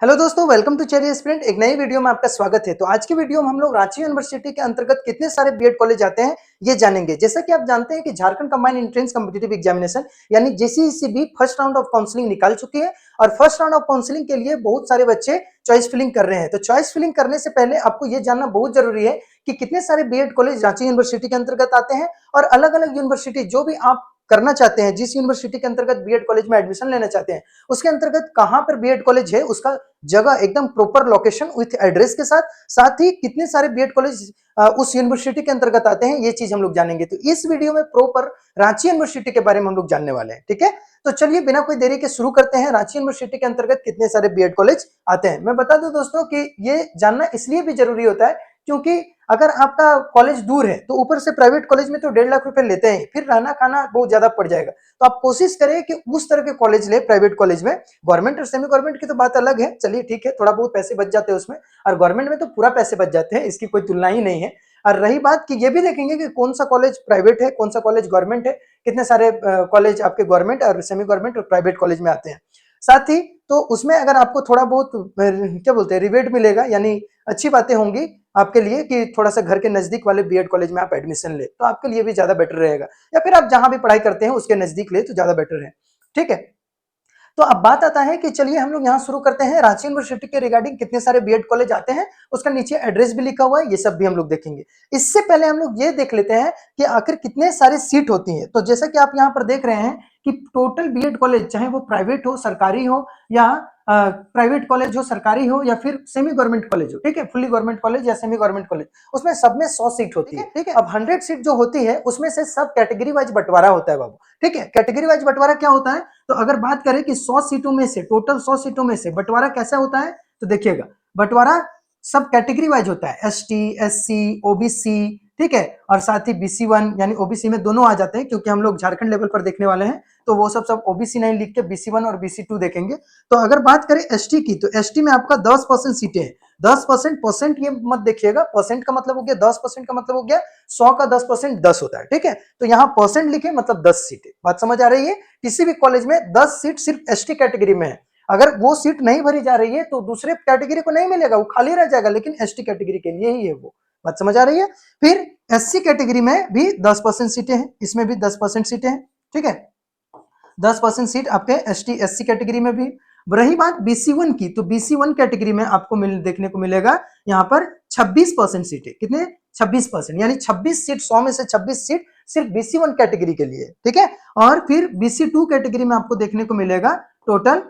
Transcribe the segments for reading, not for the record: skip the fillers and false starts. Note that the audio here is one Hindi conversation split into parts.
हेलो दोस्तों, वेलकम टू चेरी एस्पिरेंट। एक नई वीडियो में आपका स्वागत है। तो आज की वीडियो में हम लोग रांची यूनिवर्सिटी के अंतर्गत कितने सारे बीएड कॉलेज आते हैं ये जानेंगे। जैसा कि आप जानते हैं कि Jharkhand combined entrance competitive examination यानी जेसीईसी फर्स्ट राउंड ऑफ काउंसलिंग निकाल चुकी है और फर्स्ट राउंड ऑफ काउंसलिंग के लिए बहुत सारे बच्चे चॉइस फिलिंग कर रहे हैं। तो चॉइस फिलिंग करने से पहले आपको ये जानना बहुत जरूरी है कि कितने सारे बीएड कॉलेज रांची यूनिवर्सिटी के अंतर्गत आते हैं और अलग अलग यूनिवर्सिटी जो भी आप करना चाहते हैं, जिस यूनिवर्सिटी के अंतर्गत बीएड कॉलेज में एडमिशन लेना चाहते हैं, उसके अंतर्गत कहां पर बीएड कॉलेज है, उसका जगह एकदम प्रॉपर लोकेशन विथ एड्रेस के साथ ही कितने सारे बीएड कॉलेज उस यूनिवर्सिटी के अंतर्गत आते हैं, ये चीज हम लोग जानेंगे। तो इस वीडियो में प्रॉपर रांची यूनिवर्सिटी के बारे में हम लोग जानने वाले हैं। ठीक है, तो चलिए बिना कोई देरी के शुरू करते हैं। रांची यूनिवर्सिटी के अंतर्गत कितने सारे बीएड कॉलेज आते हैं मैं बता दूं दोस्तों कि ये जानना इसलिए भी जरूरी होता है क्योंकि अगर आपका कॉलेज दूर है तो ऊपर से प्राइवेट कॉलेज में तो 1.5 लाख रुपए लेते हैं, फिर रहना खाना बहुत ज्यादा पड़ जाएगा। तो आप कोशिश करें कि उस तरह के कॉलेज ले, प्राइवेट कॉलेज में। गवर्नमेंट और सेमी गवर्नमेंट की तो बात अलग है, चलिए ठीक है, थोड़ा बहुत पैसे बच जाते हैं उसमें, और गवर्नमेंट में तो पूरा पैसे बच जाते हैं, इसकी कोई तुलना ही नहीं है। और रही बात कि ये भी देखेंगे कि कौन सा कॉलेज प्राइवेट है, कौन सा कॉलेज गवर्नमेंट है, कितने सारे कॉलेज आपके गवर्नमेंट और सेमी गवर्नमेंट और प्राइवेट कॉलेज में आते हैं। साथ ही तो उसमें अगर आपको थोड़ा बहुत क्या बोलते हैं रिबेट मिलेगा, यानी अच्छी बातें होंगी आपके लिए कि थोड़ा सा घर के नजदीक वाले बीएड कॉलेज में आप एडमिशन ले, तो आपके लिए भी ज्यादा बेटर रहेगा, या फिर आप जहां भी पढ़ाई करते हैं उसके नजदीक ले तो ज्यादा बेटर है। ठीक है, तो अब बात आता है कि चलिए हम लोग यहाँ शुरू करते हैं। रांची यूनिवर्सिटी के रिगार्डिंग कितने सारे बीएड कॉलेज आते हैं, उसका नीचे एड्रेस भी लिखा हुआ है, ये सब भी हम लोग देखेंगे। इससे पहले हम लोग ये देख लेते हैं कि आखिर कितने सारे सीट होती है। तो जैसा कि आप यहाँ पर देख रहे हैं कि टोटल बीएड कॉलेज, चाहे वो प्राइवेट हो, सरकारी हो, या प्राइवेट कॉलेज हो, सरकारी हो, या फिर सेमी गवर्नमेंट कॉलेज हो, ठीक है, फुली गवर्नमेंट कॉलेज या सेमी गवर्नमेंट कॉलेज, उसमें सब में 100 सीट होती है। ठीक है, अब 100 सीट जो होती है उसमें से सब कैटेगरी वाइज बंटवारा होता है बाबू। ठीक है, कैटेगरी वाइज बंटवारा क्या होता है, तो अगर बात करें कि 100 सीटों में से, टोटल 100 सीटों में से बंटवारा कैसा होता है, तो देखिएगा बंटवारा सब कैटेगरी वाइज होता है, एसटी, एससी, ओबीसी, ठीक है, और साथ ही बीसी1 यानी ओबीसी में दोनों आ जाते हैं, क्योंकि हम लोग झारखंड लेवल पर देखने वाले हैं, तो वो सब ओबीसी नहीं लिख के बीसी1 और बीसी2 देखेंगे। तो अगर बात करें एसटी की, तो एसटी में आपका 10% सीटें हैं। 10% परसेंट ये मत देखिएगा, परसेंट का मतलब हो गया 10%, का मतलब हो गया 100 का 10% 10 होता है। ठीक है, तो यहाँ परसेंट लिखे मतलब 10 सीटें। बात समझ आ रही है, किसी भी कॉलेज में 10 सीट सिर्फ एसटी कैटेगरी में है। अगर वो सीट नहीं भरी जा रही है तो दूसरे कैटेगरी को नहीं मिलेगा, वो खाली रह जाएगा, लेकिन एसटी कैटेगरी के लिए ही है वो। बात समझ आ रही है। फिर एससी कैटेगरी में भी 10% सीटें हैं, इसमें भी 10% सीटें हैं। ठीक है, 10% सीट आपके एसटी एससी कैटेगरी में भी। रही बात बीसी1 की, तो बीसी1 कैटेगरी में आपको देखने को मिलेगा यहाँ पर 26% सीटें। कितने? 26%, यानी 26 सीट, 100 में से 26 सीट सिर्फ बीसी1 कैटेगरी के लिए। ठीक है, और फिर बीसी2 कैटेगरी में आपको देखने को मिलेगा टोटल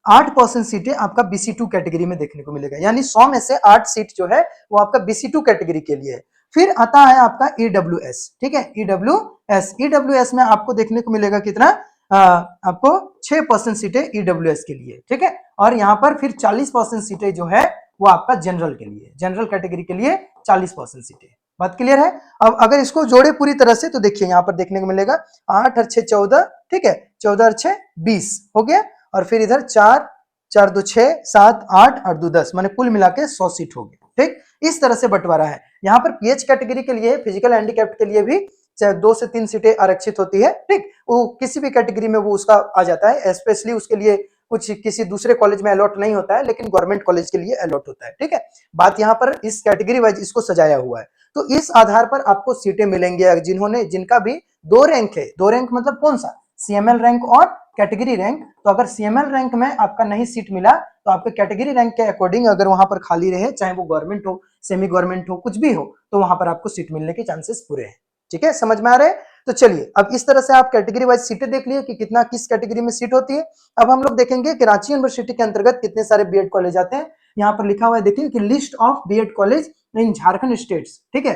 8% सीटें आपका बीसी2 कैटेगरी में देखने को मिलेगा, यानी 100 में से 8 सीट जो है वो आपका बीसी2 कैटेगरी के लिए है। फिर आता है आपका ईडब्ल्यूएस। ठीक है, ईडब्ल्यूएस में आपको देखने को मिलेगा कितना, आपको 6% सीटें ईडब्ल्यूएस के लिए। ठीक है, और यहाँ पर फिर 40% सीटें जो है वो आपका जनरल के लिए, जनरल कैटेगरी के लिए 40% सीटें। बात क्लियर है। अब अगर इसको जोड़े पूरी तरह से तो देखिए यहाँ पर देखने को मिलेगा 8 और 6 14, ठीक है, 14 और 6 20 हो गया, और फिर इधर 4 4 2 6 7 8 और 2 10, माने कुल मिला के 100 सीट हो गई। ठीक, इस तरह से बंटवारा है। यहाँ पर पीएच कैटेगरी के लिए, फिजिकल हैंडीकैप्ड के लिए भी 2 से 3 सीटें आरक्षित होती है। ठीक, वो किसी भी कैटेगरी में वो उसका आ जाता है, स्पेशली उसके लिए कुछ किसी दूसरे कॉलेज में अलॉट नहीं होता है, लेकिन गवर्नमेंट कॉलेज के लिए अलॉट होता है। ठीक है, बात यहाँ पर इस कैटेगरी वाइज इसको सजाया हुआ है। तो इस आधार पर आपको सीटें मिलेंगे जिन्होंने, जिनका भी 2 रैंक है। 2 रैंक मतलब कौन सा, सीएमएल रैंक और कैटेगरी रैंक। तो अगर सीएमएल रैंक में आपका नहीं सीट मिला तो आपके कैटेगरी रैंक के अकॉर्डिंग अगर वहां पर खाली रहे, चाहे वो गवर्नमेंट हो, सेमी गवर्नमेंट हो, कुछ भी हो, तो वहां पर आपको सीट मिलने के चांसेस पूरे हैं। ठीक है, समझ में आ रहे हैं। तो चलिए अब इस तरह से आप कैटेगरी वाइज सीटें देख लिए कि कितना किस कैटेगरी में सीट होती है। अब हम लोग देखेंगे कि रांची यूनिवर्सिटी के अंतर्गत कितने सारे बीएड कॉलेज आते हैं। यहाँ पर लिखा हुआ है देखिए कि list of BEd college in Jharkhand states. ठीक है,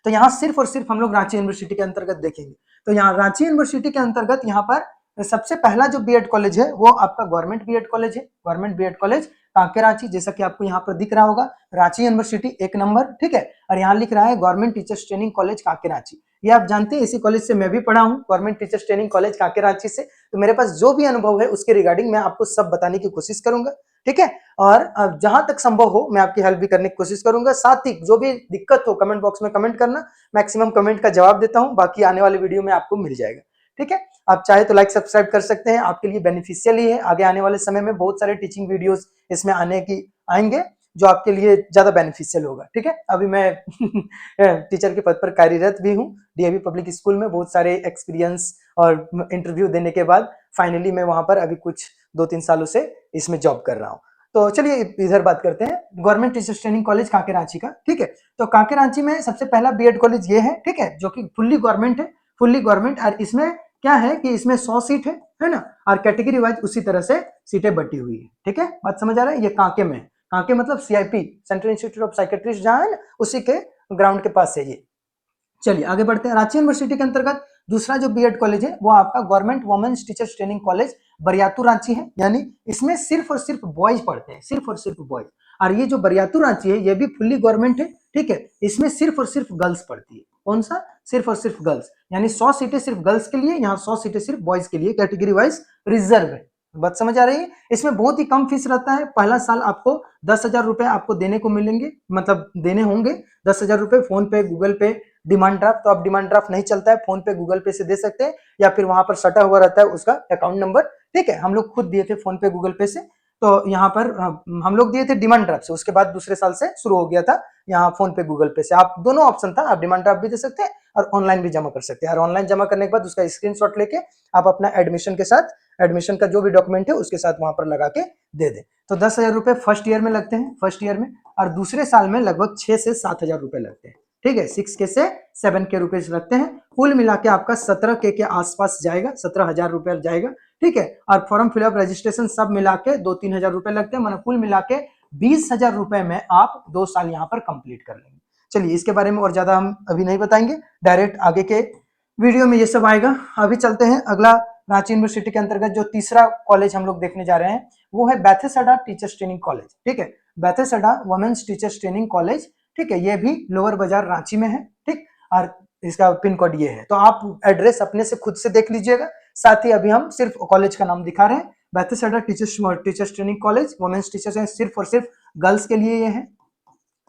तो यहाँ सिर्फ और सिर्फ हम लोग रांची यूनिवर्सिटी के अंतर्गत देखेंगे। तो यहाँ रांची यूनिवर्सिटी के अंतर्गत यहाँ पर सबसे पहला जो बीएड कॉलेज है वो आपका गवर्नमेंट बीएड कॉलेज है, government BEd college Kanke Ranchi, जैसा कि आपको यहाँ पर दिख रहा होगा, रांची यूनिवर्सिटी 1 नंबर। ठीक है, और यहाँ लिख रहा है government teachers training college Kanke Ranchi. ये आप जानते हैं, इसी कॉलेज से मैं भी पढ़ा हूँ, government teachers training college Kanke Ranchi से। तो मेरे पास जो भी अनुभव है उसके रिगार्डिंग मैं आपको सब बताने की कोशिश करूंगा। ठीक है, और जहां तक संभव हो मैं आपकी हेल्प भी करने की कोशिश करूंगा। साथ ही जो भी दिक्कत हो कमेंट बॉक्स में कमेंट करना, मैक्सिमम कमेंट का जवाब देता हूं, बाकी आने वाले वीडियो में आपको मिल जाएगा। ठीक है, आप चाहे तो लाइक सब्सक्राइब कर सकते हैं, आपके लिए बेनिफिशियल ही है। आगे आने वाले समय में बहुत सारे टीचिंग वीडियोस इसमें आएंगे जो आपके लिए ज्यादा बेनिफिशियल होगा। ठीक है, अभी मैं टीचर के पद पर कार्यरत भी हूँ डीएवी पब्लिक स्कूल में। बहुत सारे एक्सपीरियंस और इंटरव्यू देने के बाद फाइनली मैं वहां पर अभी कुछ 2-3 सालों से इसमें जॉब कर रहा हूँ। तो चलिए इधर बात करते हैं government teachers training college Kanke Ranchi का। ठीक है, तो कांके रांची में सबसे पहला बीएड कॉलेज ये है, ठीक है, जो कि फुल्ली गवर्नमेंट है, फुल्ली गवर्नमेंट। और इसमें क्या है कि इसमें 100 सीट है ना, और कैटेगरी वाइज उसी तरह से सीटें बटी हुई है। ठीक है, बात समझ आ रहा है। ये कांके में है, कांके मतलब CIP, central institute of psychiatrist जहां है ना, उसी के ग्राउंड के पास है ये। चलिए आगे बढ़ते हैं। रांची यूनिवर्सिटी के अंतर्गत दूसरा जो बीएड कॉलेज है वो आपका government women's teachers training college Bariatu Ranchi है। यानी इसमें सिर्फ और सिर्फ बॉयज पढ़ते हैं, सिर्फ और सिर्फ बॉयज। और ये जो बरियातू रांची है ये भी फुल्ली गवर्नमेंट है। ठीक है, इसमें सिर्फ और सिर्फ गर्ल्स पढ़ती है। कौन सा? सिर्फ और सिर्फ गर्ल्स। यानी 100 सीटें सिर्फ गर्ल्स के लिए, यहाँ 100 सीटें सिर्फ बॉयज के लिए, कैटेगरी वाइज रिजर्व है। बात समझ आ रही है। इसमें बहुत ही कम फीस रहता है। पहला साल आपको 10,000 रुपए आपको देने को मिलेंगे, मतलब देने होंगे 10,000 रुपए। फोन पे, गूगल पे, डिमांड ड्राफ्ट तो अब डिमांड ड्राफ्ट नहीं चलता है, फोन पे गूगल पे से दे सकते हैं, या फिर वहां पर सटा हुआ रहता है उसका अकाउंट नंबर। ठीक है, हम लोग खुद दिए थे फोन पे गूगल पे से, तो यहाँ पर हम लोग दिए थे डिमांड ड्राफ्ट से। उसके बाद दूसरे साल से शुरू हो गया था यहाँ फोन पे गूगल पे से। आप दोनों ऑप्शन था, आप डिमांड ड्राफ्ट भी दे सकते हैं और ऑनलाइन भी जमा कर सकते हैं। और ऑनलाइन जमा करने के बाद उसका स्क्रीनशॉट लेके आप अपना एडमिशन के साथ, एडमिशन का जो भी डॉक्यूमेंट है उसके साथ वहां पर लगा के दे दे। तो 10,000 रुपए फर्स्ट ईयर में लगते हैं, फर्स्ट ईयर में, और दूसरे साल में लगभग 6 से 7,000 रुपए लगते हैं। ठीक है, 6K से 7K रुपए लगते हैं। कुल मिला के आपका 17K के आसपास जाएगा, 17,000 रुपए जाएगा। ठीक है, और फॉर्म फिलअप, रजिस्ट्रेशन सब मिला के 2-3 हजार रुपए लगते हैं। मतलब कुल मिला के 20,000 रुपए में आप 2 साल यहाँ पर कंप्लीट कर लेंगे। चलिए इसके बारे में और ज्यादा हम अभी नहीं बताएंगे, डायरेक्ट आगे के वीडियो में ये सब आएगा। अभी चलते हैं अगला। रांची यूनिवर्सिटी के अंतर्गत जो तीसरा कॉलेज हम लोग देखने जा रहे हैं वो है बैथेसडा टीचर्स ट्रेनिंग कॉलेज। ठीक है, बैथेसडा वुमेन्स टीचर्स ट्रेनिंग कॉलेज। ठीक है, ये भी लोअर बाजार रांची में है। ठीक, और इसका पिन कोड ये है, तो आप एड्रेस अपने से खुद से देख लीजिएगा। साथ ही अभी हम सिर्फ कॉलेज का नाम दिखा रहे हैं, Bethesda teachers training college. Women's teachers हैं, सिर्फ और सिर्फ गर्ल्स के लिए ये है।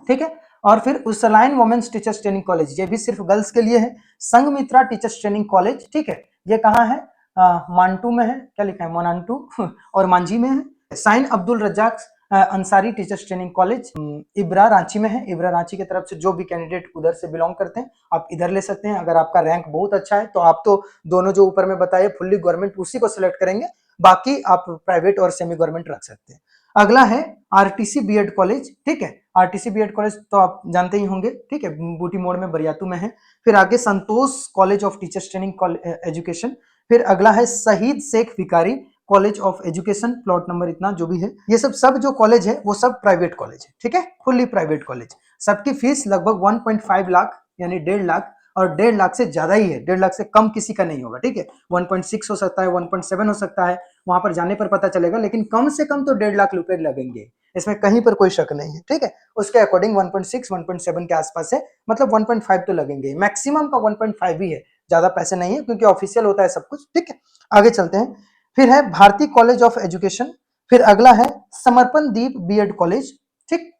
ठीक है, और फिर उसलाइन वुमेन्स टीचर्स ट्रेनिंग कॉलेज, ये भी सिर्फ गर्ल्स के लिए है। Sanghamitra teachers training college. ठीक है, ये कहाँ है? मांटू में है, क्या लिखा है, मोनांटू और मांझी में है। साइन Abdul Razzaq Ansari teachers training college इब्रा रांची में है। इब्रा रांची की तरफ से जो भी कैंडिडेट उधर से बिलोंग करते हैं आप इधर ले सकते हैं। अगर आपका रैंक बहुत अच्छा है तो आप तो दोनों जो ऊपर में बताए फुल्ली गवर्नमेंट उसी को सिलेक्ट करेंगे, बाकी आप प्राइवेट और सेमी गवर्नमेंट रख सकते हैं। अगला है आरटीसी बीएड कॉलेज। ठीक है, आरटीसी बीएड कॉलेज तो आप जानते ही होंगे। ठीक है, बूटी मोड़ में बरियातू में है। फिर आगे Santosh college of teachers training education. फिर अगला है Shaheed Sheikh Bhikhari college of education, plot number इतना जो भी है। ये सब जो कॉलेज है वो सब प्राइवेट कॉलेज है। ठीक है, फुल्ली प्राइवेट कॉलेज। सबकी फीस लगभग 1.5 लाख यानी 1.5 लाख, और 1.5 लाख से ज्यादा ही है, 1.5 लाख से कम किसी का नहीं होगा। ठीक है, 1.6 हो सकता है, 1.7 हो सकता है, वहां पर जाने पर पता चलेगा, लेकिन कम से कम तो 1.5 लाख रुपए लगेंगे, इसमें कहीं पर कोई शक नहीं है। ठीक है, उसके अकॉर्डिंग 1.6 1.7 के आसपास है, मतलब 1.5 तो लगेंगे, मैक्सिमम का 1.5 ही है, ज्यादा पैसे नहीं है क्योंकि ऑफिशियल होता है सब कुछ। ठीक है, आगे चलते हैं। फिर है भारती कॉलेज ऑफ एजुकेशन। फिर अगला है समर्पण दीप बीएड कॉलेज। ठीक,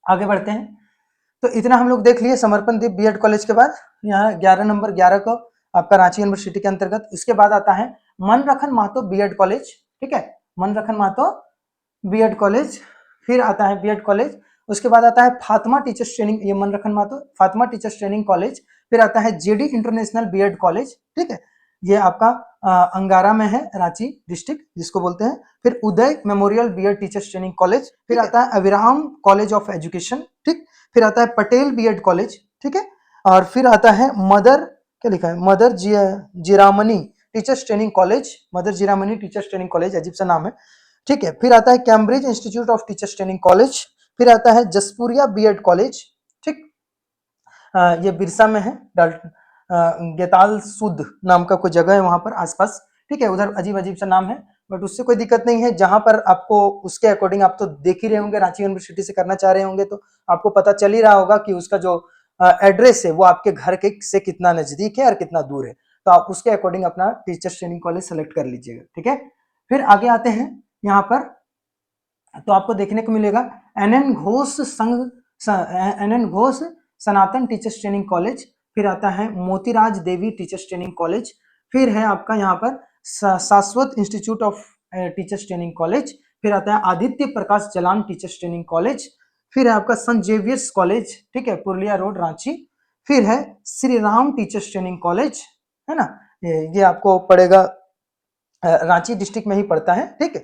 आगे बढ़ते हैं। तो इतना हम लोग देख लिए समर्पण दीप बीएड कॉलेज के बाद। यहाँ 11 नंबर 11 को आपका रांची यूनिवर्सिटी के अंतर्गत। उसके बाद आता है मनरखन महतो बीएड कॉलेज। ठीक है, मनरखन महतो बीएड कॉलेज। फिर आता है बीएड कॉलेज। उसके बाद आता है फातिमा टीचर्स ट्रेनिंग, ये Manrakhan Mahto Fatima teachers training college. फिर आता है जेडी इंटरनेशनल बीएड कॉलेज। ठीक है, ये आपका अंगारा में है, रांची डिस्ट्रिक्ट जिसको बोलते हैं। फिर Uday memorial B Ed teachers training college. फिर आता है अविराम कॉलेज ऑफ एजुकेशन। ठीक, फिर आता है पटेल बीएड कॉलेज। ठीक है, और फिर आता है मदर, क्या लिखा है, mother Jiramani teachers training college, mother Jiramani teachers training college, अजीब सा नाम है। ठीक है, फिर आता है Cambridge institute of teachers training college. फिर आता है जसपुरिया बीएड कॉलेज। ठीक, ये बिरसा में है, गेताल सुद नाम का कोई जगह है वहां पर आसपास। ठीक है, उधर अजीब अजीब सा नाम है, बट उससे कोई दिक्कत नहीं है। जहां पर आपको उसके अकॉर्डिंग, आप तो देख ही रहे होंगे, रांची यूनिवर्सिटी से करना चाह रहे होंगे तो आपको पता चल ही रहा होगा कि उसका जो एड्रेस है वो आपके घर के से कितना नजदीक है और कितना दूर है, तो आप उसके अकॉर्डिंग अपना टीचर्स ट्रेनिंग कॉलेज सेलेक्ट कर लीजिएगा। ठीक है, फिर आगे आते हैं यहाँ पर, तो आपको देखने को मिलेगा एनएन घोष संघ, एनएन घोष सनातन टीचर्स ट्रेनिंग कॉलेज। फिर आता है मोतीराज देवी टीचर्स ट्रेनिंग कॉलेज। फिर है आपका यहाँ पर शाश्वत institute of teachers training college, फिर आता है आदित्य प्रकाश जलान टीचर्स ट्रेनिंग कॉलेज, फिर है आपका संत जेवियर्स कॉलेज, ठीक है, पुरुलिया रोड रांची, फिर है Shri Ram teachers training college, है ना, ये आपको पड़ेगा रांची डिस्ट्रिक्ट में ही पड़ता है, ठीक है।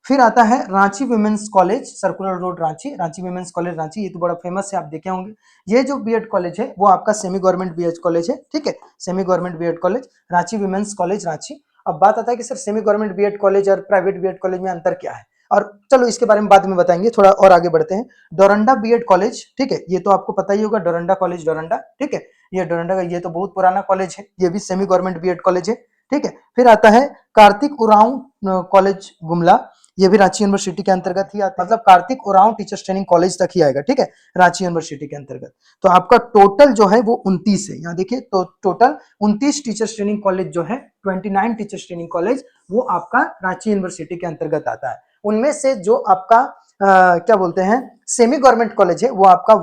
फिर आता है Ranchi women's college, circular road Ranchi, Ranchi women's college Ranchi, ये तो बड़ा फेमस है, आप देखे होंगे। ये जो बीएड कॉलेज है वो आपका सेमी गवर्नमेंट बीएड कॉलेज है, ठीक है, semi government BEd college Ranchi women's college Ranchi. अब बात आता है कि sir semi government BEd college और प्राइवेट बीएड कॉलेज में अंतर क्या है, और चलो इसके बारे में बाद में बताएंगे, थोड़ा और आगे बढ़ते हैं। डोरंडा बीएड कॉलेज, ठीक है, ये तो आपको पता ही होगा, डोरंडा कॉलेज डोरंडा, ठीक है, ये डोरंडा का ये तो बहुत पुराना कॉलेज है, ये भी सेमी गवर्नमेंट बीएड कॉलेज है, ठीक है। फिर आता है कार्तिक उरांव कॉलेज गुमला, ये भी रांची यूनिवर्सिटी के अंतर्गत ही आता है, मतलब Kartik Oraon teachers training college तक ही आएगा, ठीक है, रांची यूनिवर्सिटी के अंतर्गत। तो आपका टोटल जो है वो 29 है, यहाँ देखिए, तो टोटल 29 टीचर्स ट्रेनिंग कॉलेज जो है, 29 टीचर्स ट्रेनिंग कॉलेज, वो आपका रांची यूनिवर्सिटी के अंतर्गत आता है। उनमें से जो आपका क्या बोलते हैं सेमी गवर्नमेंट कॉलेज है वो आपका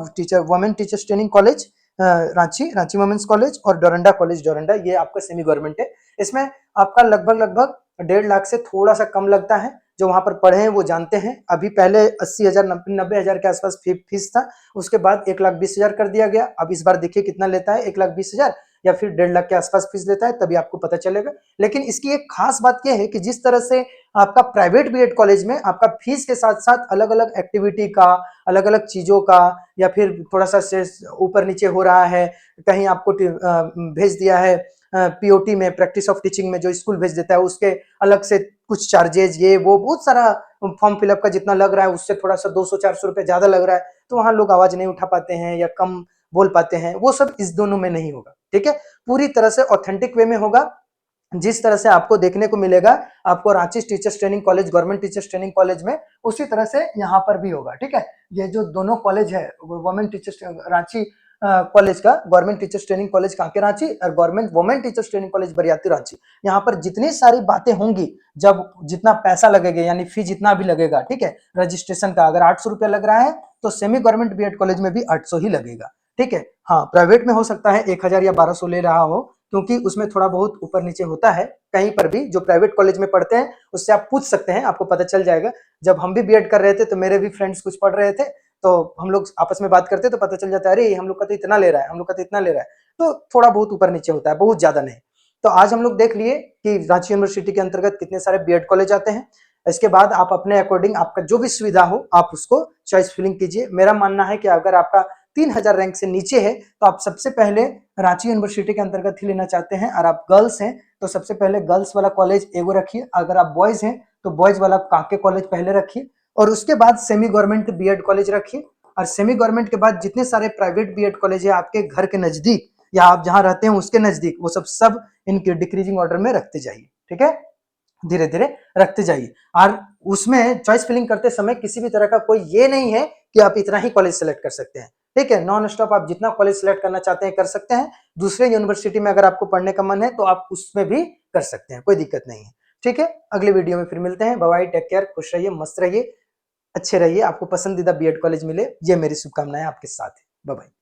women teachers training college Ranchi, Ranchi women's college, और डोरंडा कॉलेज डोरंडा, ये आपका सेमी गवर्नमेंट है। इसमें आपका लगभग 1.5 लाख से थोड़ा सा कम लगता है, जो वहां पर पढ़े हैं वो जानते हैं। अभी पहले 80,000 90,000 के आसपास फीस था, उसके बाद 1,20,000 कर दिया गया। अब इस बार देखिए कितना लेता है, 1,20,000 या फिर 1.5 लाख के आसपास फीस लेता है, तभी आपको पता चलेगा। लेकिन इसकी एक खास बात यह है कि जिस तरह से आपका प्राइवेट बीएड कॉलेज में आपका फीस के साथ साथ अलग अलग एक्टिविटी का, अलग अलग चीजों का, या फिर थोड़ा सा ऊपर नीचे हो रहा है, कहीं आपको भेज दिया है पीओटी में, प्रैक्टिस ऑफ टीचिंग में जो स्कूल भेज देता है, उसके अलग से कुछ चार्जेज, ये वो बहुत सारा फॉर्म फिलअप का जितना लग रहा है उससे थोड़ा सा 200-400 रुपए ज्यादा लग रहा है, तो वहां लोग आवाज नहीं उठा पाते हैं या कम बोल पाते हैं, वो सब इस दोनों में नहीं होगा, ठीक है, पूरी तरह से ऑथेंटिक वे में होगा। जिस तरह से आपको देखने को मिलेगा आपको Ranchi teachers training college, government teachers training college में, उसी तरह से यहाँ पर भी होगा, ठीक है। ये जो दोनों कॉलेज है, गवर्नमेंट टीचर्स रांची कॉलेज का, government teachers training college Kanke Ranchi और government women teachers training college Bariatu Ranchi, यहाँ पर जितनी सारी बातें होंगी, जब जितना पैसा लगेगा यानी फी जितना भी लगेगा, ठीक है, रजिस्ट्रेशन का अगर 800 रुपया लग रहा है तो सेमी गवर्नमेंट बीएड कॉलेज में भी 800 ही लगेगा, ठीक है। हाँ, प्राइवेट में हो सकता है 1,000 या 1,200 ले रहा हो, क्योंकि उसमें थोड़ा बहुत ऊपर नीचे होता है। कहीं पर भी जो प्राइवेट कॉलेज में पढ़ते हैं उससे आप पूछ सकते हैं, आपको पता चल जाएगा। जब हम भी बीएड कर रहे थे तो मेरे भी फ्रेंड्स कुछ पढ़ रहे थे, तो हम लोग आपस में बात करते तो पता चल जाता है, अरे हम लोग का तो इतना ले रहा है, हम लोग का तो इतना ले रहा है, तो थोड़ा बहुत ऊपर नीचे होता है, बहुत ज्यादा नहीं। तो आज हम लोग देख लिए कि रांची यूनिवर्सिटी के अंतर्गत कितने सारे बीएड कॉलेज आते हैं। इसके बाद आप अपने अकॉर्डिंग आपका जो भी सुविधा हो आप उसको चॉइस फिलिंग कीजिए। मेरा मानना है कि अगर आपका 3,000 रैंक से नीचे है तो आप सबसे पहले रांची यूनिवर्सिटी के अंतर्गत ही लेना चाहते हैं, और आप गर्ल्स हैं तो सबसे पहले गर्ल्स वाला कॉलेज एगो रखिए, अगर आप बॉयज हैं तो बॉयज वाला कांके कॉलेज पहले रखिए, और उसके बाद सेमी गवर्नमेंट बीएड कॉलेज रखिए, और सेमी गवर्नमेंट के बाद जितने सारे प्राइवेट बीएड कॉलेज है आपके घर के नजदीक या आप जहां रहते हैं उसके नजदीक, वो सब इनके डिक्रीजिंग ऑर्डर में रखते जाइए, ठीक है, धीरे धीरे रखते जाइए। और उसमें चॉइस फिलिंग करते समय किसी भी तरह का कोई ये नहीं है कि आप इतना ही कॉलेज सेलेक्ट कर सकते हैं, ठीक है, नॉन स्टॉप आप जितना कॉलेज सेलेक्ट करना चाहते हैं कर सकते हैं। दूसरे यूनिवर्सिटी में अगर आपको पढ़ने का मन है तो आप उसमें भी कर सकते हैं, कोई दिक्कत नहीं है, ठीक है। अगले वीडियो में फिर मिलते हैं, बाय बाय, टेक केयर, खुश रहिए, मस्त रहिए, अच्छे रहिए, आपको पसंदीदा बीएड कॉलेज मिले, ये मेरी शुभकामनाएं आपके साथ है, बाय बाय।